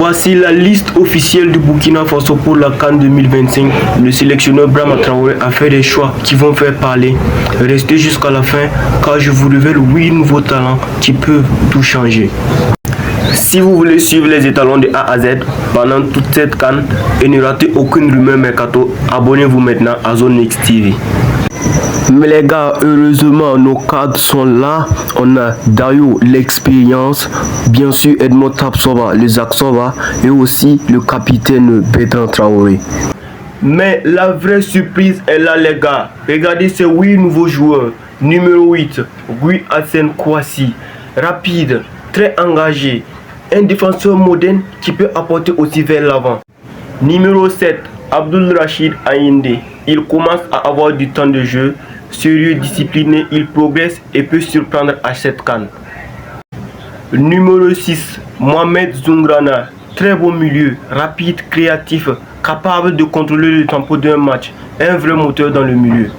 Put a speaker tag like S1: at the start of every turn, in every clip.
S1: Voici la liste officielle du Burkina Faso pour la CAN 2025. Le sélectionneur Brahma Traoré a fait des choix qui vont faire parler. Restez jusqu'à la fin car je vous révèle 8 nouveaux talents qui peuvent tout changer. Si vous voulez suivre les étalons de A à Z pendant toute cette CAN et ne ratez aucune rumeur mercato, abonnez-vous maintenant à Zone X TV. Mais les gars, heureusement, nos cadres sont là. On a Dayo, l'expérience, bien sûr Edmond Tapsoba, les Axova et aussi le capitaine Bertrand Traoré. Mais la vraie surprise est là les gars. Regardez ces 8 nouveaux joueurs. Numéro 8, Guy Hassan Kouassi, rapide, très engagé, un défenseur moderne qui peut apporter aussi vers l'avant. Numéro 7, Abdul Rachid Ayinde, il commence à avoir du temps de jeu. Sérieux, discipliné, il progresse et peut surprendre à cette CAN. Numéro 6, Mohamed Zoungrana, très bon milieu, rapide, créatif, capable de contrôler le tempo d'un match, un vrai moteur dans le milieu.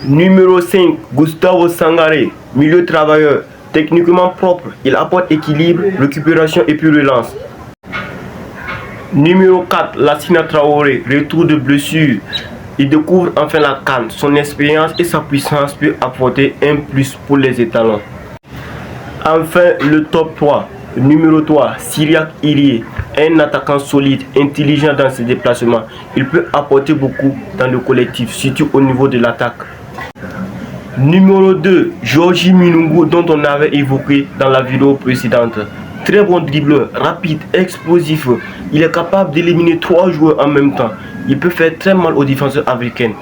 S1: Numéro 5, Gustavo Sangaré, milieu travailleur, techniquement propre, il apporte équilibre, récupération et puis relance. Numéro 4, Lassina Traoré, retour de blessure. Il découvre enfin la CAN. Son expérience et sa puissance peuvent apporter un plus pour les étalons. Enfin, le top 3. Numéro 3, Syriac Irié, un attaquant solide, intelligent dans ses déplacements. Il peut apporter beaucoup dans le collectif, surtout au niveau de l'attaque. Numéro 2, Georgi Minungu, dont on avait évoqué dans la vidéo précédente. Très bon dribbleur, rapide, explosif. Il est capable d'éliminer 3 joueurs en même temps. Il peut faire très mal aux défenseurs africains.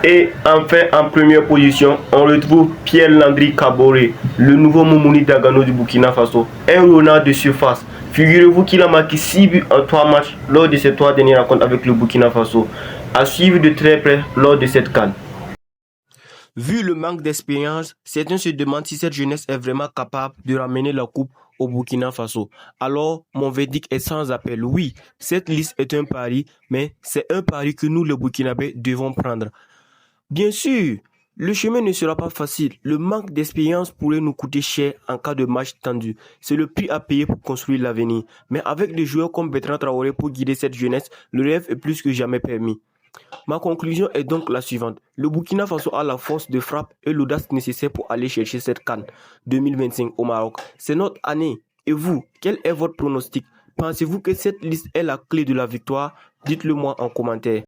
S1: Et enfin, en première position, on retrouve Pierre-Landry Kaboré, le nouveau Moumouni Dagano du Burkina Faso. Un renard de surface. Figurez-vous qu'il a marqué 6 buts en 3 matchs lors de ses 3 dernières rencontres avec le Burkina Faso. À suivre de très près lors de cette CAN. Vu le manque d'expérience, certains se demandent si cette jeunesse est vraiment capable de ramener la coupe au Burkina Faso. Alors, mon verdict est sans appel. Oui, cette liste est un pari, mais c'est un pari que nous, les Burkinabés, devons prendre. Bien sûr, le chemin ne sera pas facile. Le manque d'expérience pourrait nous coûter cher en cas de match tendu. C'est le prix à payer pour construire l'avenir. Mais avec des joueurs comme Bertrand Traoré pour guider cette jeunesse, le rêve est plus que jamais permis. Ma conclusion est donc la suivante. Le Burkina Faso a la force de frappe et l'audace nécessaire pour aller chercher cette CAN 2025 au Maroc. C'est notre année. Et vous, quel est votre pronostic? Pensez-vous que cette liste est la clé de la victoire? Dites-le moi en commentaire.